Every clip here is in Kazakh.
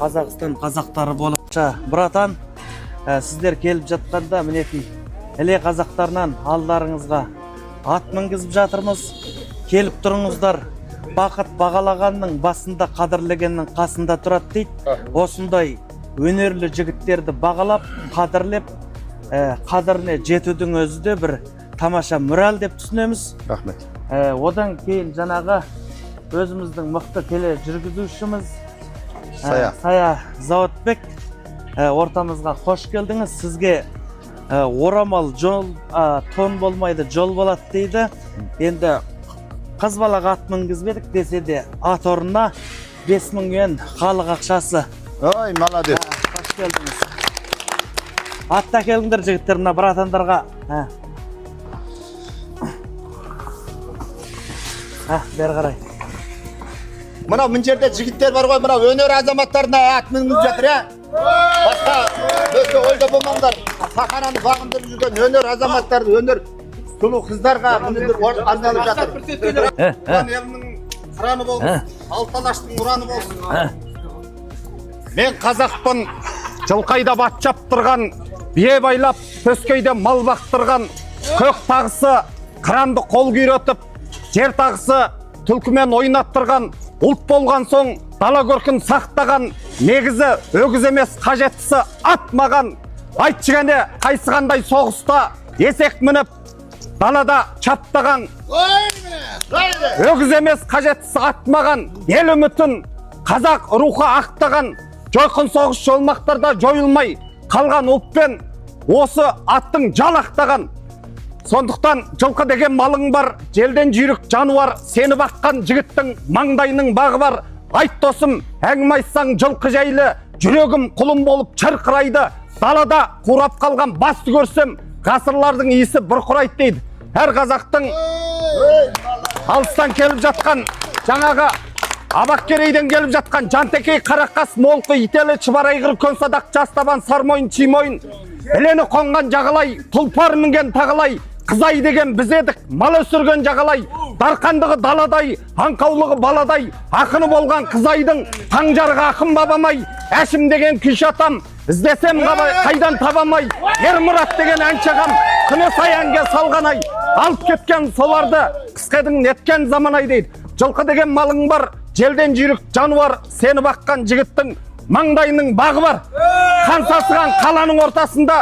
Қазақстан қазақтары болыпша. Братан, сіздер келіп жатқанда мінекей іле қазақтарынан алдарыңызға ат мінгізіп жатырмыз. Келіп тұрыңыздар. Бақыт бағалағанның басында, қадірлегеннің қасында тұрады дейді. Осындай өнерлі жігіттерді бағалап, қадірлеп, қадіріне жетудің өзі де бір тамаша мораль деп түсінеміз. Рахмет. Одан кейін жаңағы өзіміздің мықты теле жүргізушіміз Сая Зауытбек ортамызға қош келдіңіз. Сізге орамал жол, тон болмайды, жол болады дейді. Енді қыз балаға ат мінгізбедік десе де ат орнына 5000 юан халық ақшасы. Ой, молодец. Қош келдіңіз. Атта келіңдер жігіттер, мына братандарға. Бері қарай. Мына мына жерде жігіттер бар ғой, мына өнер азаматтарына ат мінгізіп жатыр, Басқа өте ойда болмаңдар. Сахараны бағындырып жүрген өнер азаматтарды, өнер сұлу қыздарға мінгізіп арналып жатыр. Туған елінің қыраны болсын, Алталаштың ұраны болсын. Мен қазақпын, жылқайда бат жаптырған, бие байлап, төскейде мал бақтырған, көк тағысы қыранды қол күйретіп, жер тағысы түлкімен ойнаттырған, ұлт болған соң дала көркін сақтаған, негізі өгіз емес қажеттісі ат маған. Айтшы кәне қайсығандай соғыста есек мініп далада чаптаған, өгіз емес қажеттісі ат маған. Ел үмітін қазақ рухы ақтаған, жойқын соғыс жолмақтарда жойылмай қалған ұлтпен осы аттың жалақтаған. Сондықтан жылқы деген малың бар, желден жүйрік жануар, сені баққан жігіттің маңдайының бағы бар. Айт досым, әңгіме айтсаң жылқы жайлы, жүрегім құлым болып шырқырайды. Далада қурап қалған басты көрсем, ғасырлардың иісі бұрқырайды дейді. Әр қазақтың алыстан келіп жатқан, жаңағы Абақкерейден келіп жатқан Жантекей, Қарақас, Молқы, Ителі, Чыбарайғыр, Көнсадақ, Жастабан, Сармойын, Чимойын, Білені қонған жағалай, тұлпар мінген тағалай, қызай деген біз едік, мал өсірген жағалай, дарқандығы даладай, аңқаулығы баладай, ақыны болған қызайдың, таңжарға ақын бабамай, әшім деген күйші атам, іздесем қайдан табамай, Ермұрат деген әншағам, күні саянге салғанай, алып кеткен соларды, қысқедің неткен заманай дейді. Жылқы деген малың бар, желден жүйрік жануар, сені баққан жігіттің маңдайының бағы бар. Қан сасыған қаланың ортасында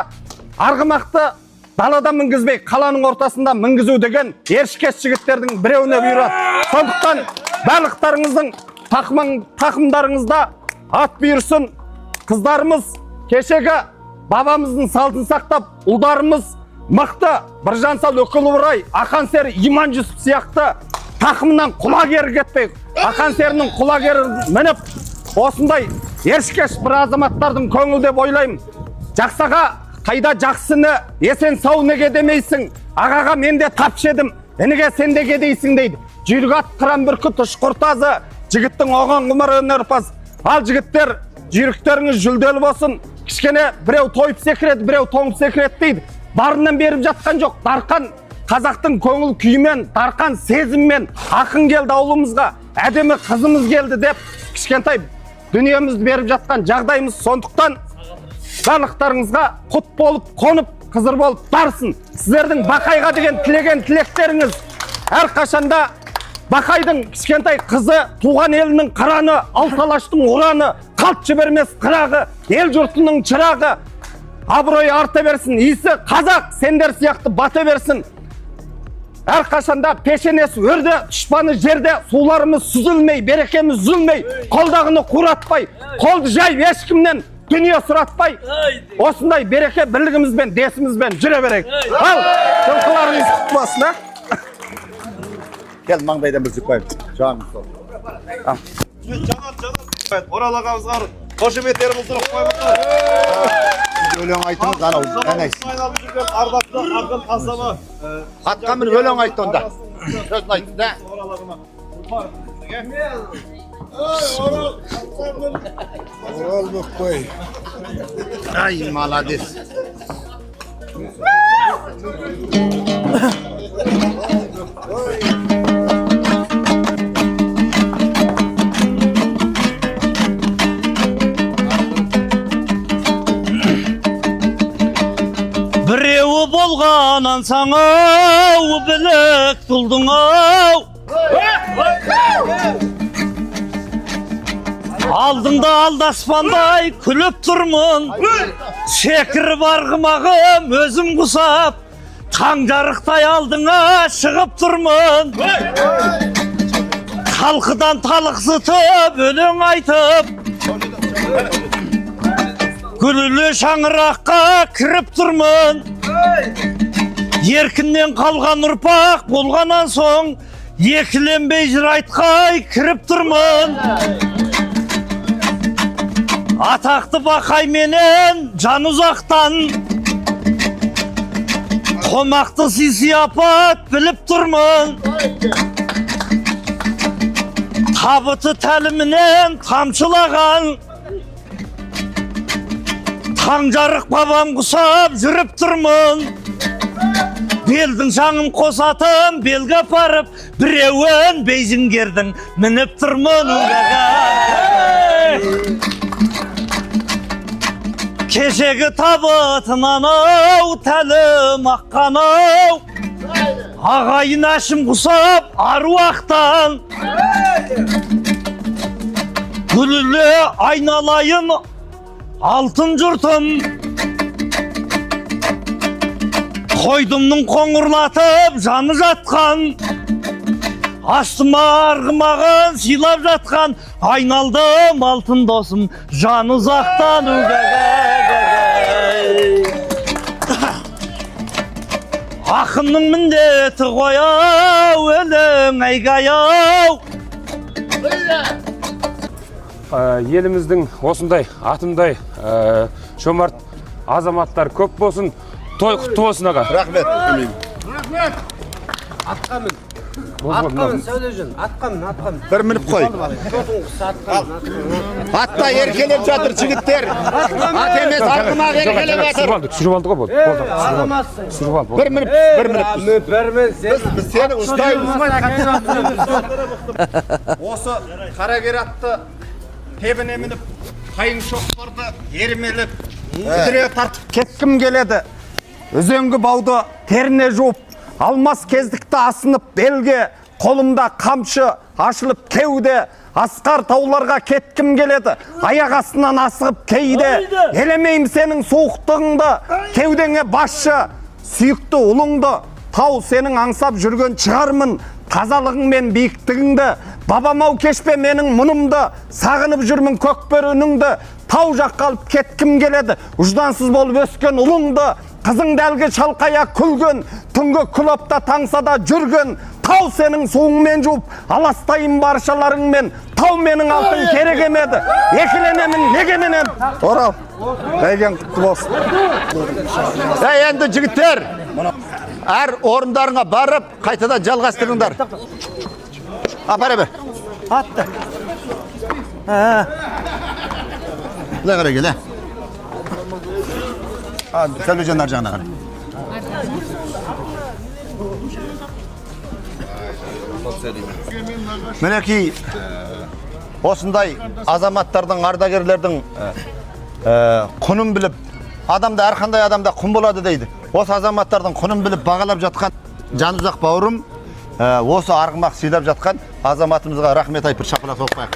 арғымақты далада мінгізбей, қаланың ортасында мінгізу деген ершкес жігіттердің біреуіне бұйырады. Сондықтан барлықтарыңыздың тақымдарыңызда ат бұйырсын. Қыздарымыз кешегі бабамыздың салтын сақтап, ұлдарымыз мықты Біржансал Өкілбұрай, Ақан Сері Иман Жүсіп сияқты тақымынан құлагері кетпей, Ақан Серінің құлагері мініп, осындай ершкеш бір азаматтардың көңілде ойлаймын. Жақсаға қайда жақсыны есен сау неге демейсің, ағаға мен де тапшы едім, ініге сен де кедейсің дейді. Жүйрік ат қыран бүркіт ұшқұртазы, жігіттің оған ғұмыр өнерпаз. Ал жігіттер, жүйріктеріңіз жүлделі болсын. Кішкене біреу тойып секіреді, біреу тоңып секіреді дейді. Барынан беріп жатқан жоқ. Дарқан қазақтың көңіл күйімен, дарқан сезіммен ақын келді ауылымызға, әдемі қызымыз келді деп кішкентай дүниемізді беріп жатқан жағдайымыз. Сондықтан барлықтарыңызға құт болып, қонып, қызыр болып барсын. Сіздердің Бақайға деген тілеген тілектеріңіз әрқашанда Бақайдың кішкентай қызы, туған елінің қыраны, Алталаштың ұраны, қалт жібермес қырағы, ел жұртының чырағы, абыройы арта берсін. Исі қазақ сендер сияқты бата берсін. Әрқашанда пешенесі өрде, тұшпаны жерде, суларымыз сүзілмей, берекеміз үзілмей, қолдағыны қуратпай, қолды жай ешкімнен дүние сұратпай, осындай береке бірлігімізбен, десімізбен жүре берейік. Ал, жылқыларыңыз құтты болсын, Кел, маңдайдан бір жүкпайым. Жағымыз сол. Жанат, Орал ағамызға қошеметтерімізді қоймақта. Өлең айтыңыз, анау, әнәйсіз. Айналып жүрген ардақты ақын қасамы. Хатқа бір өлең айтты онда. Сөзін айтты да. Орал ағама. Орал бөкпай. Ай, молодец. болғанан саңау білік тұлдың ау. Алдыңда алдаспандай күліп тұрмын, секіріп арғымағым өзім құсап, таң жарықтай алдыңа шығып тұрмын. Талқыдан талықсытып өлең айтып, гүлілі шаңыраққа кіріп тұрмын. Еркіннен қалған ұрпақ болғаннан соң, екіленбей жыр айтқай кіріп тұрмын. Атақты бақай менен жан ұзақтан, қомақты сый-сияпат біліп тұрмын. Табыты тәлімінен тамшылаған, таң жарық бабам құсап жүріп тұрмын. Белдің шаңын қосатын белгі апарып, біреуін бейжіңгердің мініп тұрмын. Кешегі табытынан ау, тәлім аққан ау, ағайын әшім құсап аруақтан. Гүлілі айналайын алтын жұртым, қойдымның қоңырлатып жаны жатқан, астыма арғымағын сыйлап жатқан, айналдым алтын досым жан ұзақтан. Ақынның міндеті қояу, өлең айғаяу. Еліміздің осындай атымдай жомарт азаматтар көп болсын, той құтты болсын аға. Рахмет. Атқамын Сәулежан, атқамын. Bir minip koy. Hatta erkelep жатыр жігіттер. Ат емес, арғымақ еркелеп жатыр. Түсіріп алды ғой болды. Түсіріп алды. Bir minip. Біз сені ұстаймыз. Осы қарагер атты тебіне мініп, қайың шоқпарды ермеліп, үдіре тартып кеткім келеді. Өзенгі бауды теріне жуып, алмас кездікті асынып белге, қолымда қамшы ашылып кеуде, асқар тауларға кеткім келеді. Аяқ астынан асығып кейде, елемейім сенің суықтығыңды, кеудеңе басшы, сүйікті ұлыңды. Тау сенің аңсап жүрген шығармын, тазалығың мен биіктігіңді. Бабамау кешпе менің мұнымды, сағынып жүрмін көкбөр үніңді. Тау жаққа алып кеткім келеді, ұждансыз болып өскен ұлыңды. Қызың дәлге шалқая күлген, түнгі күлопта таңсада жүрген. Тау сенің суыңмен жуып, аластайым баршаларыңмен. Тау менің алтын керек емеді, екіленемін негеменен. Орал, бәйген құтты болсын. Енді жігіттер, әр орындарыңа барып, қайтадан жалғастырыңдар. Апара бер. Атты. Бұлай қарай кел, Сәулежандар жағына қарай. Мінекей, осындай азаматтардың, ардагерлердің құнын біліп, адамда әрқандай адамда құн болады дейді. Осы азаматтардың құнын біліп бағалап жатқан жанұзақ бауырым, осы арғымақ сыйлап жатқан азаматымызға рахмет айтып шапалақ соқпайық.